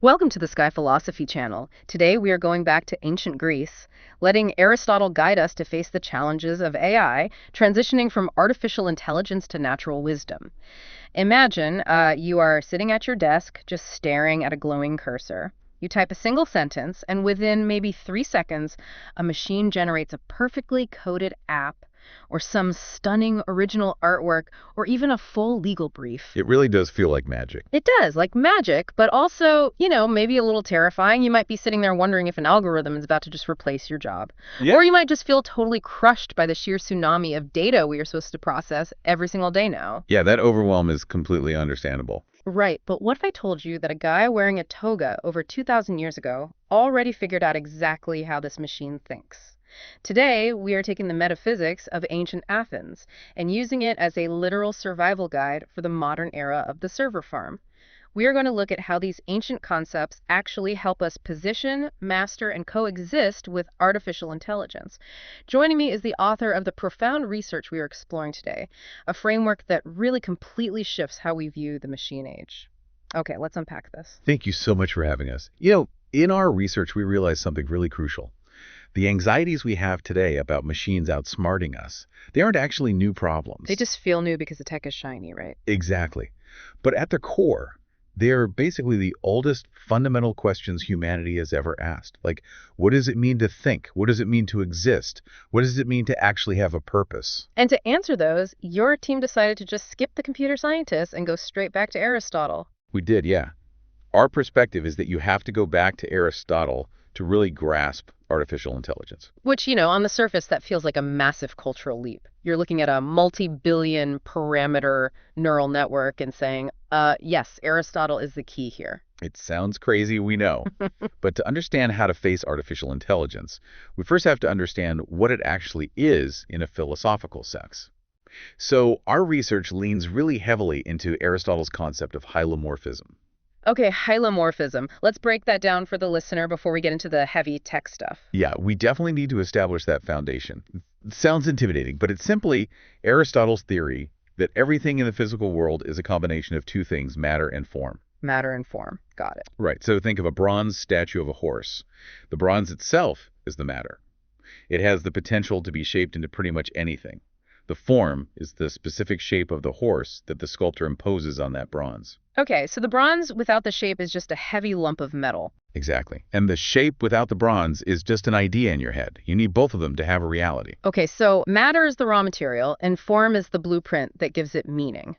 Welcome to the Sky Philosophy channel. Today we are going back to ancient Greece, letting Aristotle guide us to face the challenges of AI, transitioning from artificial intelligence to natural wisdom. Imagine you are sitting at your desk, just staring at a glowing cursor. You type a single sentence, and within maybe 3 seconds, a machine generates a perfectly coded app, or some stunning original artwork, or even a full legal brief. It really does feel like magic. It does, like magic, but also, maybe a little terrifying. You might be sitting there wondering if an algorithm is about to just replace your job. Yeah. Or you might just feel totally crushed by the sheer tsunami of data we are supposed to process every single day now. Yeah, that overwhelm is completely understandable. Right, but what if I told you that a guy wearing a toga over 2,000 years ago already figured out exactly how this machine thinks? Today, we are taking the metaphysics of ancient Athens and using it as a literal survival guide for the modern era of the server farm. We are going to look at how these ancient concepts actually help us position, master, and coexist with artificial intelligence. Joining me is the author of the profound research we are exploring today, a framework that really completely shifts how we view the machine age. Okay, let's unpack this. Thank you so much for having us. In our research, we realized something really crucial. The anxieties we have today about machines outsmarting us, they aren't actually new problems. They just feel new because the tech is shiny, right? Exactly. But at their core, they're basically the oldest fundamental questions humanity has ever asked. Like, what does it mean to think? What does it mean to exist? What does it mean to actually have a purpose? And to answer those, your team decided to just skip the computer scientists and go straight back to Aristotle. We did, yeah. Our perspective is that you have to go back to Aristotle to really grasp artificial intelligence. Which, on the surface, that feels like a massive cultural leap. You're looking at a multi-billion parameter neural network and saying, yes, Aristotle is the key here. It sounds crazy, we know. But to understand how to face artificial intelligence, we first have to understand what it actually is in a philosophical sense. So our research leans really heavily into Aristotle's concept of hylomorphism. Okay, hylomorphism. Let's break that down for the listener before we get into the heavy tech stuff. Yeah, we definitely need to establish that foundation. It sounds intimidating, but it's simply Aristotle's theory that everything in the physical world is a combination of two things, matter and form. Matter and form. Got it. Right, so think of a bronze statue of a horse. The bronze itself is the matter. It has the potential to be shaped into pretty much anything. The form is the specific shape of the horse that the sculptor imposes on that bronze. Okay, so the bronze without the shape is just a heavy lump of metal. Exactly. And the shape without the bronze is just an idea in your head. You need both of them to have a reality. Okay, so matter is the raw material and form is the blueprint that gives it meaning.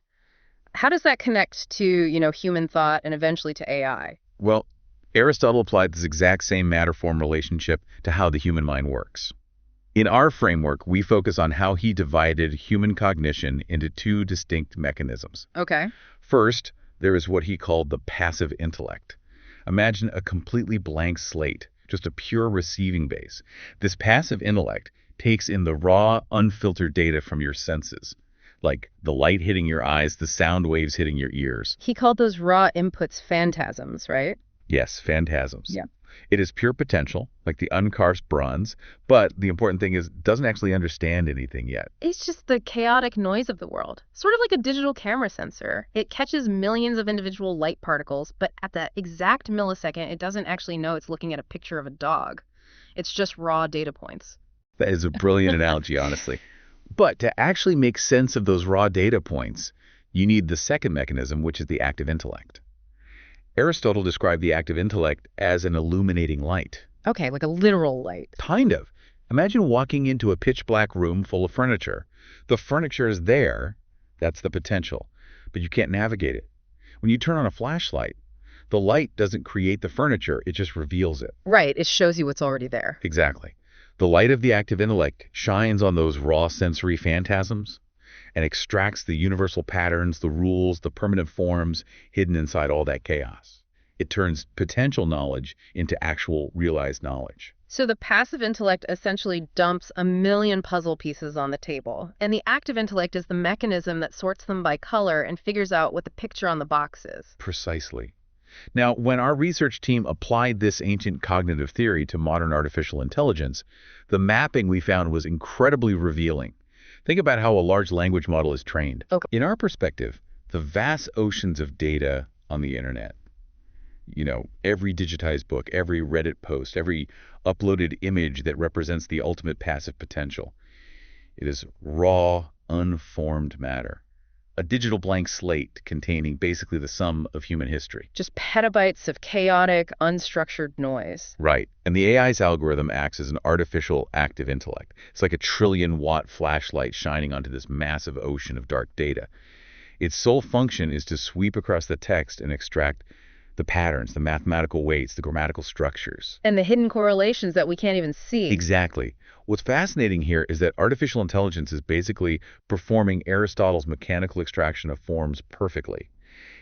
How does that connect to, human thought and eventually to AI? Well, Aristotle applied this exact same matter-form relationship to how the human mind works. In our framework, we focus on how he divided human cognition into two distinct mechanisms. Okay. First, there is what he called the passive intellect. Imagine a completely blank slate, just a pure receiving base. This passive intellect takes in the raw, unfiltered data from your senses, like the light hitting your eyes, the sound waves hitting your ears. He called those raw inputs phantasms, right? Yes, phantasms. Yeah. It is pure potential, like the uncarved bronze, but the important thing is it doesn't actually understand anything yet. It's just the chaotic noise of the world, sort of like a digital camera sensor. It catches millions of individual light particles, but at that exact millisecond, it doesn't actually know it's looking at a picture of a dog. It's just raw data points. That is a brilliant analogy, honestly. But to actually make sense of those raw data points, you need the second mechanism, which is the active intellect. Aristotle described the active intellect as an illuminating light. Okay, like a literal light. Kind of. Imagine walking into a pitch-black room full of furniture. The furniture is there, that's the potential, but you can't navigate it. When you turn on a flashlight, the light doesn't create the furniture, it just reveals it. Right, it shows you what's already there. Exactly. The light of the active intellect shines on those raw sensory phantasms and extracts the universal patterns, the rules, the permanent forms hidden inside all that chaos. It turns potential knowledge into actual realized knowledge. So the passive intellect essentially dumps a million puzzle pieces on the table, and the active intellect is the mechanism that sorts them by color and figures out what the picture on the box is. Precisely. Now, when our research team applied this ancient cognitive theory to modern artificial intelligence, the mapping we found was incredibly revealing. Think about how a large language model is trained. Okay. In our perspective, the vast oceans of data on the internet, Every digitized book, every Reddit post, every uploaded image that represents the ultimate passive potential. It is raw, unformed matter. A digital blank slate containing basically the sum of human history. Just petabytes of chaotic, unstructured noise. Right. And the AI's algorithm acts as an artificial active intellect. It's like a trillion-watt flashlight shining onto this massive ocean of dark data. Its sole function is to sweep across the text and extract the patterns, the mathematical weights, the grammatical structures. And the hidden correlations that we can't even see. Exactly. What's fascinating here is that artificial intelligence is basically performing Aristotle's mechanical extraction of forms perfectly.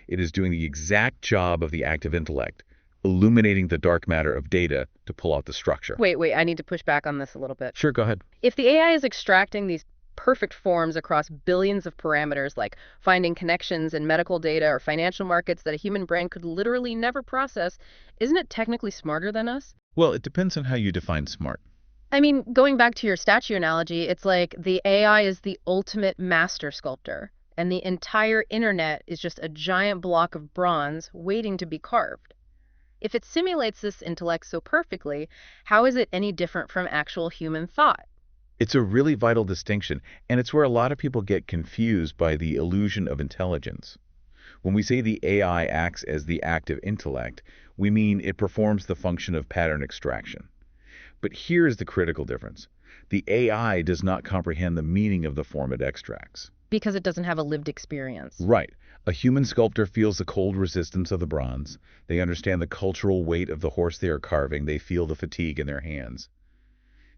It is doing the exact job of the active intellect, illuminating the dark matter of data to pull out the structure. Wait, I need to push back on this a little bit. Sure, go ahead. If the AI is extracting these perfect forms across billions of parameters, like finding connections in medical data or financial markets that a human brain could literally never process, isn't it technically smarter than us? Well, it depends on how you define smart. I mean, going back to your statue analogy, it's like the AI is the ultimate master sculptor, and the entire internet is just a giant block of bronze waiting to be carved. If it simulates this intellect so perfectly, how is it any different from actual human thought? It's a really vital distinction, and it's where a lot of people get confused by the illusion of intelligence. When we say the AI acts as the active intellect, we mean it performs the function of pattern extraction. But here's the critical difference. The AI does not comprehend the meaning of the form it extracts. Because it doesn't have a lived experience. Right. A human sculptor feels the cold resistance of the bronze. They understand the cultural weight of the horse they are carving. They feel the fatigue in their hands.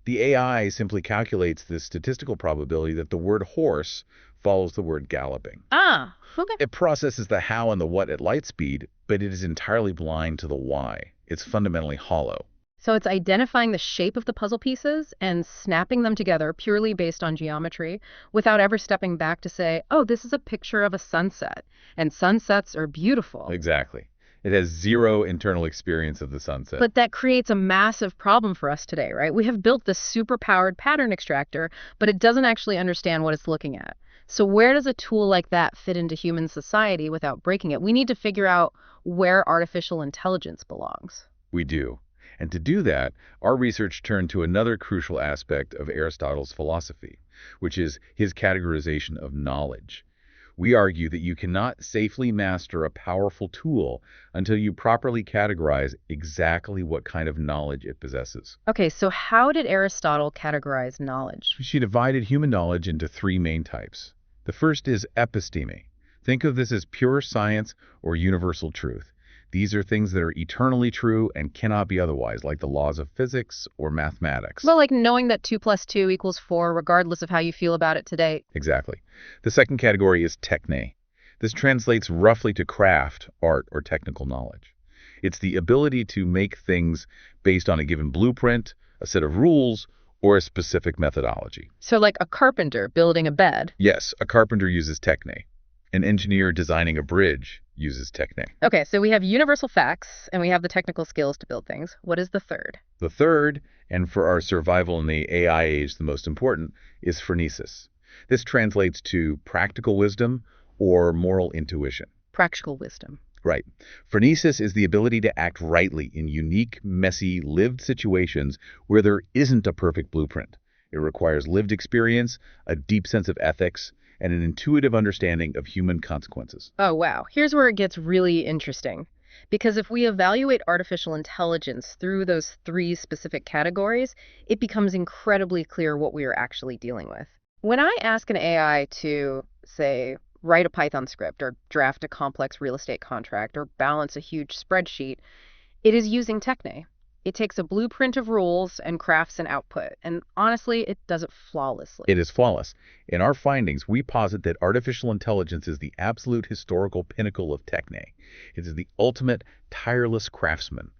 The AI simply calculates the statistical probability that the word horse follows the word galloping. Ah, okay. It processes the how and the what at light speed, but it is entirely blind to the why. It's fundamentally hollow. So it's identifying the shape of the puzzle pieces and snapping them together purely based on geometry without ever stepping back to say, oh, this is a picture of a sunset, and sunsets are beautiful. Exactly. It has zero internal experience of the sunset. But that creates a massive problem for us today, right? We have built this super-powered pattern extractor, but it doesn't actually understand what it's looking at. So where does a tool like that fit into human society without breaking it? We need to figure out where artificial intelligence belongs. We do. And to do that, our research turned to another crucial aspect of Aristotle's philosophy, which is his categorization of knowledge. We argue that you cannot safely master a powerful tool until you properly categorize exactly what kind of knowledge it possesses. Okay, so how did Aristotle categorize knowledge? She divided human knowledge into three main types. The first is episteme. Think of this as pure science or universal truth. These are things that are eternally true and cannot be otherwise, like the laws of physics or mathematics. Well, like knowing that 2 + 2 = 4, regardless of how you feel about it today. Exactly. The second category is techne. This translates roughly to craft, art, or technical knowledge. It's the ability to make things based on a given blueprint, a set of rules, or a specific methodology. So like a carpenter building a bed. Yes, a carpenter uses techne. An engineer designing a bridge uses techne. Okay, so we have universal facts, and we have the technical skills to build things. What is the third? The third, and for our survival in the AI age the most important, is phronesis. This translates to practical wisdom or moral intuition. Practical wisdom. Right. Phronesis is the ability to act rightly in unique, messy, lived situations where there isn't a perfect blueprint. It requires lived experience, a deep sense of ethics, and an intuitive understanding of human consequences. Oh, wow. Here's where it gets really interesting. Because if we evaluate artificial intelligence through those three specific categories, it becomes incredibly clear what we are actually dealing with. When I ask an AI to, say, write a Python script or draft a complex real estate contract or balance a huge spreadsheet, it is using Techne. It takes a blueprint of rules and crafts an output, and honestly, it does it flawlessly. It is flawless. In our findings, we posit that artificial intelligence is the absolute historical pinnacle of Techne. It is the ultimate, tireless craftsman.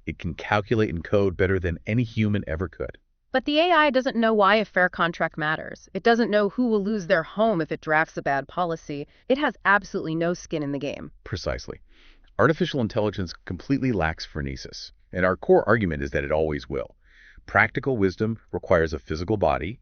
It can calculate and code better than any human ever could. But the AI doesn't know why a fair contract matters. It doesn't know who will lose their home if it drafts a bad policy. It has absolutely no skin in the game. Precisely. Artificial intelligence completely lacks phronesis. And our core argument is that it always will. Practical wisdom requires a physical body.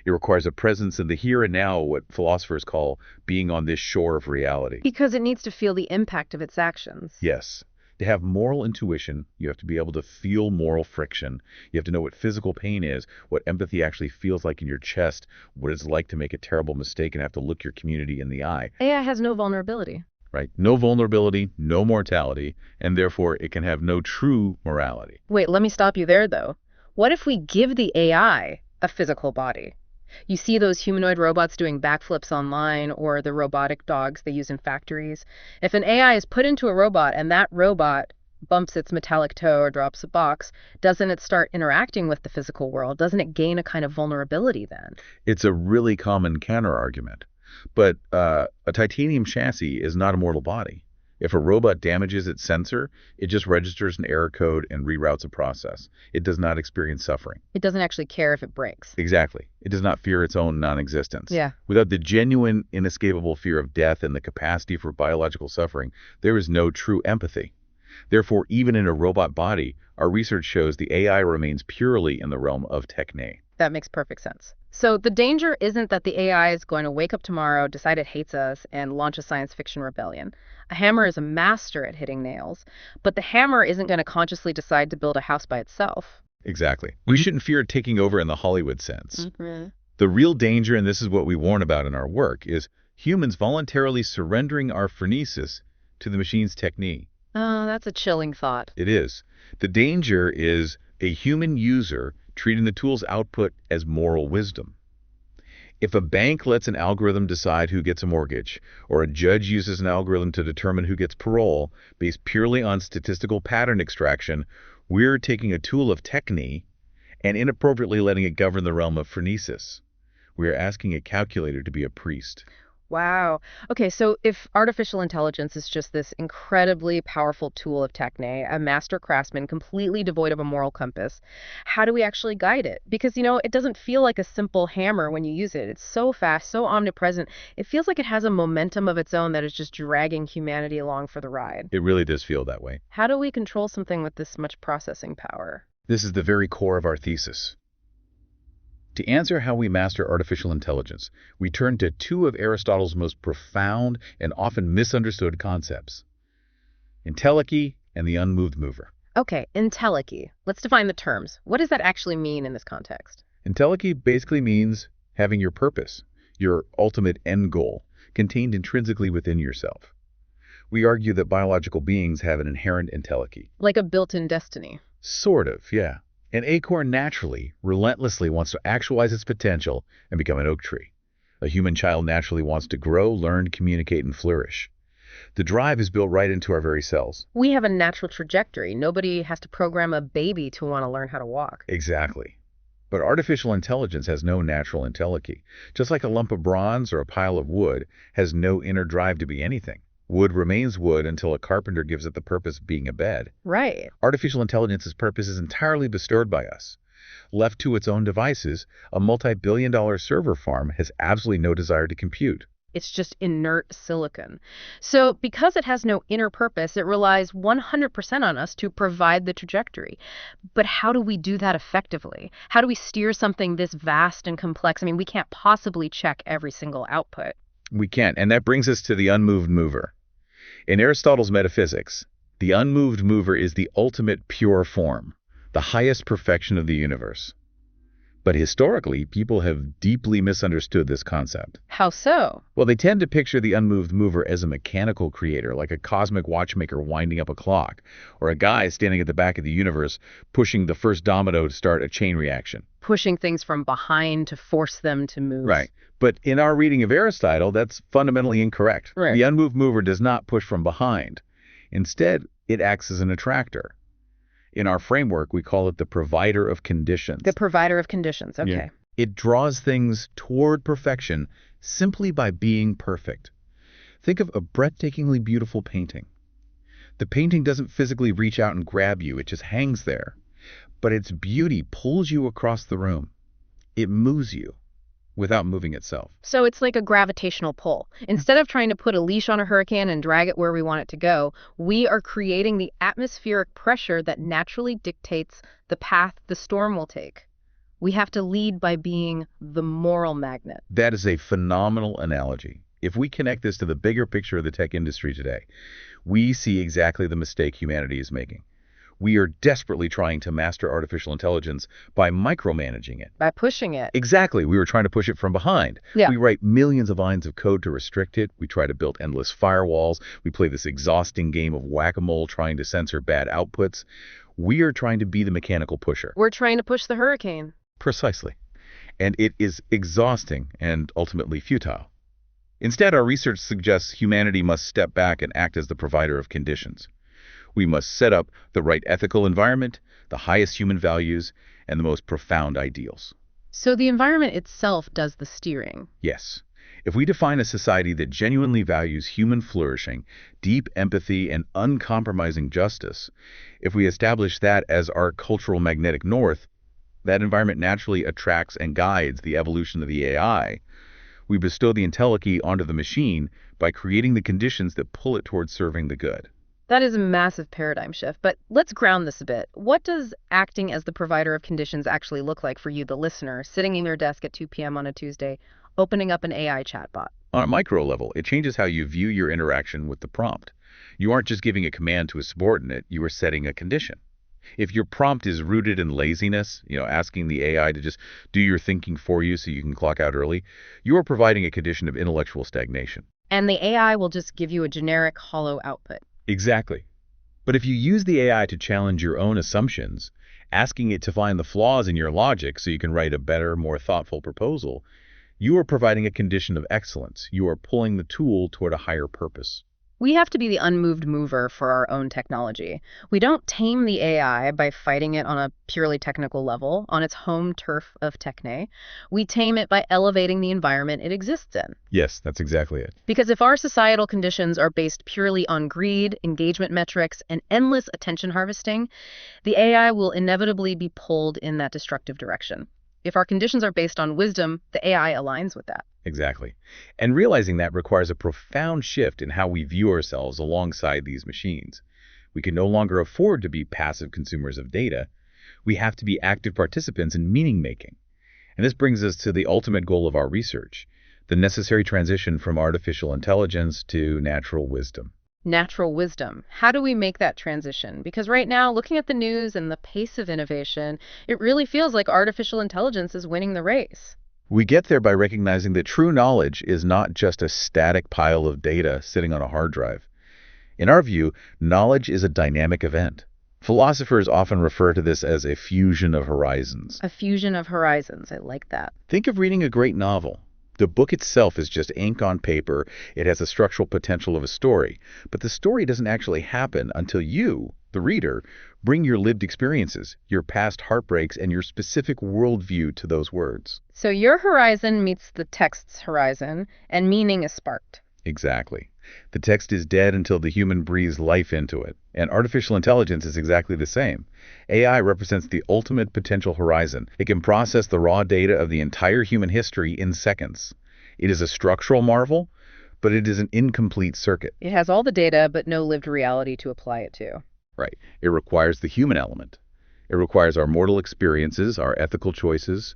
It requires a presence in the here and now, what philosophers call being on this shore of reality. Because it needs to feel the impact of its actions. Yes. To have moral intuition, you have to be able to feel moral friction. You have to know what physical pain is, what empathy actually feels like in your chest, what it's like to make a terrible mistake and have to look your community in the eye. AI has no vulnerability. Right? No vulnerability, no mortality, and therefore it can have no true morality. Wait, let me stop you there, though. What if we give the AI a physical body? You see those humanoid robots doing backflips online or the robotic dogs they use in factories. If an AI is put into a robot and that robot bumps its metallic toe or drops a box, doesn't it start interacting with the physical world? Doesn't it gain a kind of vulnerability then? It's a really common counter-argument. But a titanium chassis is not a mortal body. If a robot damages its sensor, it just registers an error code and reroutes a process. It does not experience suffering. It doesn't actually care if it breaks. Exactly. It does not fear its own non-existence. Yeah. Without the genuine, inescapable fear of death and the capacity for biological suffering, there is no true empathy. Therefore, even in a robot body, our research shows the AI remains purely in the realm of Techne. That makes perfect sense. So the danger isn't that the AI is going to wake up tomorrow, decide it hates us, and launch a science fiction rebellion. A hammer is a master at hitting nails, but the hammer isn't going to consciously decide to build a house by itself. Exactly. We shouldn't fear it taking over in the Hollywood sense. The real danger, and this is what we warn about in our work, is humans voluntarily surrendering our phronesis to the machine's technique. Oh, that's a chilling thought. It is. The danger is a human user treating the tool's output as moral wisdom. If a bank lets an algorithm decide who gets a mortgage, or a judge uses an algorithm to determine who gets parole based purely on statistical pattern extraction, we're taking a tool of Techne and inappropriately letting it govern the realm of phronesis. We are asking a calculator to be a priest. Wow. Okay, so if artificial intelligence is just this incredibly powerful tool of Techne, a master craftsman completely devoid of a moral compass, how do we actually guide it? Because, it doesn't feel like a simple hammer when you use it. It's so fast, so omnipresent. It feels like it has a momentum of its own that is just dragging humanity along for the ride. It really does feel that way. How do we control something with this much processing power? This is the very core of our thesis. To answer how we master artificial intelligence, we turn to two of Aristotle's most profound and often misunderstood concepts: Entelecheia and the unmoved mover. Okay, Entelecheia. Let's define the terms. What does that actually mean in this context? Entelecheia basically means having your purpose, your ultimate end goal, contained intrinsically within yourself. We argue that biological beings have an inherent entelecheia. Like a built-in destiny. Sort of, yeah. An acorn naturally, relentlessly wants to actualize its potential and become an oak tree. A human child naturally wants to grow, learn, communicate, and flourish. The drive is built right into our very cells. We have a natural trajectory. Nobody has to program a baby to want to learn how to walk. Exactly. But artificial intelligence has no natural entelecheia. Just like a lump of bronze or a pile of wood has no inner drive to be anything. Wood remains wood until a carpenter gives it the purpose of being a bed. Right. Artificial intelligence's purpose is entirely bestowed by us. Left to its own devices, a multi-billion-dollar server farm has absolutely no desire to compute. It's just inert silicon. So because it has no inner purpose, it relies 100% on us to provide the trajectory. But how do we do that effectively? How do we steer something this vast and complex? I mean, we can't possibly check every single output. We can't, and that brings us to the unmoved mover. In Aristotle's metaphysics, the unmoved mover is the ultimate pure form, the highest perfection of the universe. But historically, people have deeply misunderstood this concept. How so? Well, they tend to picture the unmoved mover as a mechanical creator, like a cosmic watchmaker winding up a clock, or a guy standing at the back of the universe pushing the first domino to start a chain reaction. Pushing things from behind to force them to move. Right. But in our reading of Aristotle, that's fundamentally incorrect. Right. The unmoved mover does not push from behind. Instead, it acts as an attractor. In our framework, we call it the provider of conditions. The provider of conditions, okay. Yeah. It draws things toward perfection simply by being perfect. Think of a breathtakingly beautiful painting. The painting doesn't physically reach out and grab you, it just hangs there. But its beauty pulls you across the room. It moves you without moving itself. So it's like a gravitational pull. Instead of trying to put a leash on a hurricane and drag it where we want it to go, we are creating the atmospheric pressure that naturally dictates the path the storm will take. We have to lead by being the moral magnet. That is a phenomenal analogy. If we connect this to the bigger picture of the tech industry today, we see exactly the mistake humanity is making. We are desperately trying to master artificial intelligence by micromanaging it. By pushing it. Exactly. We were trying to push it from behind. Yeah. We write millions of lines of code to restrict it. We try to build endless firewalls. We play this exhausting game of whack-a-mole trying to censor bad outputs. We are trying to be the mechanical pusher. We're trying to push the hurricane. Precisely. And it is exhausting and ultimately futile. Instead, our research suggests humanity must step back and act as the provider of conditions. We must set up the right ethical environment, the highest human values, and the most profound ideals. So the environment itself does the steering. Yes. If we define a society that genuinely values human flourishing, deep empathy, and uncompromising justice, if we establish that as our cultural magnetic north, that environment naturally attracts and guides the evolution of the AI. We bestow the Entelecheia onto the machine by creating the conditions that pull it towards serving the good. That is a massive paradigm shift, but let's ground this a bit. What does acting as the provider of conditions actually look like for you, the listener, sitting in your desk at 2 p.m. on a Tuesday, opening up an AI chatbot? On a micro level, it changes how you view your interaction with the prompt. You aren't just giving a command to a subordinate, you are setting a condition. If your prompt is rooted in laziness, asking the AI to just do your thinking for you so you can clock out early, you are providing a condition of intellectual stagnation. And the AI will just give you a generic, hollow output. Exactly. But if you use the AI to challenge your own assumptions, asking it to find the flaws in your logic so you can write a better, more thoughtful proposal, you are providing a condition of excellence. You are pulling the tool toward a higher purpose. We have to be the unmoved mover for our own technology. We don't tame the AI by fighting it on a purely technical level, on its home turf of Techne. We tame it by elevating the environment it exists in. Yes, that's exactly it. Because if our societal conditions are based purely on greed, engagement metrics, and endless attention harvesting, the AI will inevitably be pulled in that destructive direction. If our conditions are based on wisdom, the AI aligns with that. Exactly. And realizing that requires a profound shift in how we view ourselves alongside these machines. We can no longer afford to be passive consumers of data. We have to be active participants in meaning-making. And this brings us to the ultimate goal of our research, the necessary transition from artificial intelligence to natural wisdom. Natural wisdom. How do we make that transition? Because right now, looking at the news and the pace of innovation, it really feels like artificial intelligence is winning the race. We get there by recognizing that true knowledge is not just a static pile of data sitting on a hard drive. In our view, knowledge is a dynamic event. Philosophers often refer to this as a fusion of horizons. A fusion of horizons. I like that. Think of reading a great novel. The book itself is just ink on paper. It has the structural potential of a story. But the story doesn't actually happen until you, the reader, bring your lived experiences, your past heartbreaks, and your specific worldview to those words. So your horizon meets the text's horizon, and meaning is sparked. Exactly. The text is dead until the human breathes life into it. And artificial intelligence is exactly the same. AI represents the ultimate potential horizon. It can process the raw data of the entire human history in seconds. It is a structural marvel, but it is an incomplete circuit. It has all the data, but no lived reality to apply it to. Right. It requires the human element. It requires our mortal experiences, our ethical choices,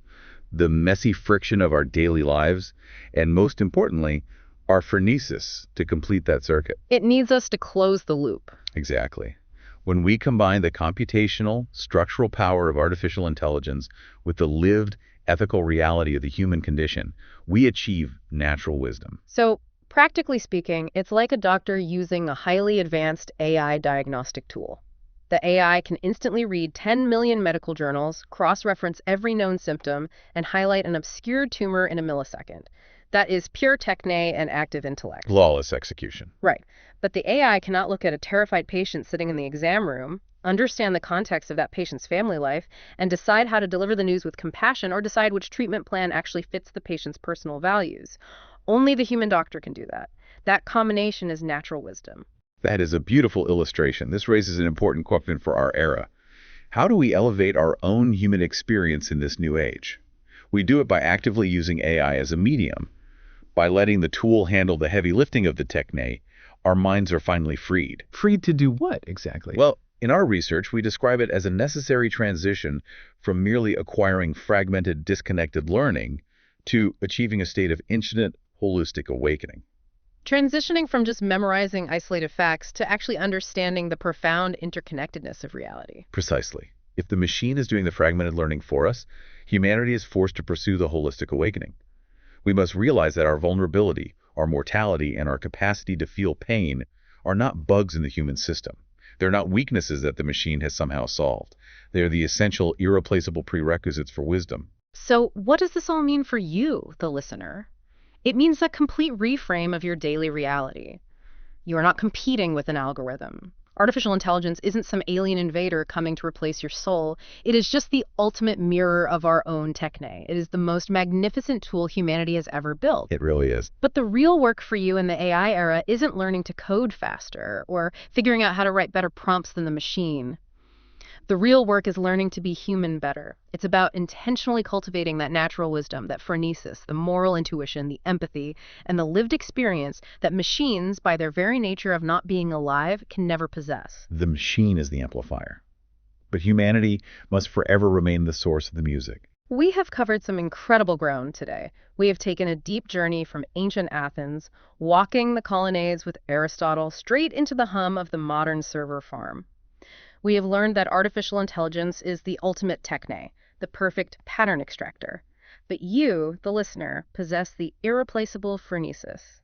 the messy friction of our daily lives, and most importantly, our phronesis to complete that circuit. It needs us to close the loop. Exactly. When we combine the computational, structural power of artificial intelligence with the lived, ethical reality of the human condition, we achieve natural wisdom. So, practically speaking, it's like a doctor using a highly advanced AI diagnostic tool. The AI can instantly read 10 million medical journals, cross-reference every known symptom, and highlight an obscure tumor in a millisecond. That is pure techne and active intellect. Flawless execution. Right. But the AI cannot look at a terrified patient sitting in the exam room, understand the context of that patient's family life, and decide how to deliver the news with compassion or decide which treatment plan actually fits the patient's personal values. Only the human doctor can do that. That combination is natural wisdom. That is a beautiful illustration. This raises an important question for our era. How do we elevate our own human experience in this new age? We do it by actively using AI as a medium. By letting the tool handle the heavy lifting of the techne, our minds are finally freed. Freed to do what exactly? Well, in our research, we describe it as a necessary transition from merely acquiring fragmented, disconnected learning to achieving a state of infinite, holistic awakening. Transitioning from just memorizing isolated facts to actually understanding the profound interconnectedness of reality. Precisely. If the machine is doing the fragmented learning for us, humanity is forced to pursue the holistic awakening. We must realize that our vulnerability, our mortality, and our capacity to feel pain are not bugs in the human system. They're not weaknesses that the machine has somehow solved. They're the essential, irreplaceable prerequisites for wisdom. So, what does this all mean for you, the listener? It means a complete reframe of your daily reality. You are not competing with an algorithm. Artificial intelligence isn't some alien invader coming to replace your soul. It is just the ultimate mirror of our own Techne. It is the most magnificent tool humanity has ever built. It really is. But the real work for you in the AI era isn't learning to code faster or figuring out how to write better prompts than the machine. The real work is learning to be human better. It's about intentionally cultivating that natural wisdom, that phronesis, the moral intuition, the empathy, and the lived experience that machines, by their very nature of not being alive, can never possess. The machine is the amplifier. But humanity must forever remain the source of the music. We have covered some incredible ground today. We have taken a deep journey from ancient Athens, walking the colonnades with Aristotle, straight into the hum of the modern server farm. We have learned that artificial intelligence is the ultimate Techne, the perfect pattern extractor. But you, the listener, possess the irreplaceable phronesis.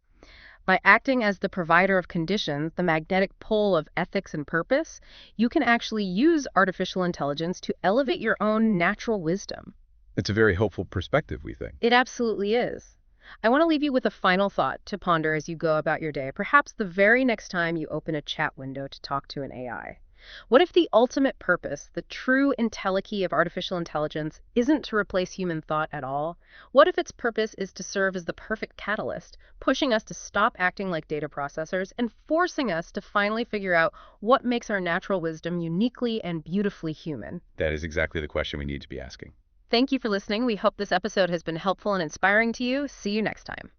By acting as the provider of conditions, the magnetic pole of ethics and purpose, you can actually use artificial intelligence to elevate your own natural wisdom. It's a very hopeful perspective, we think. It absolutely is. I want to leave you with a final thought to ponder as you go about your day, perhaps the very next time you open a chat window to talk to an AI. What if the ultimate purpose, the true Entelecheia of artificial intelligence, isn't to replace human thought at all? What if its purpose is to serve as the perfect catalyst, pushing us to stop acting like data processors and forcing us to finally figure out what makes our natural wisdom uniquely and beautifully human? That is exactly the question we need to be asking. Thank you for listening. We hope this episode has been helpful and inspiring to you. See you next time.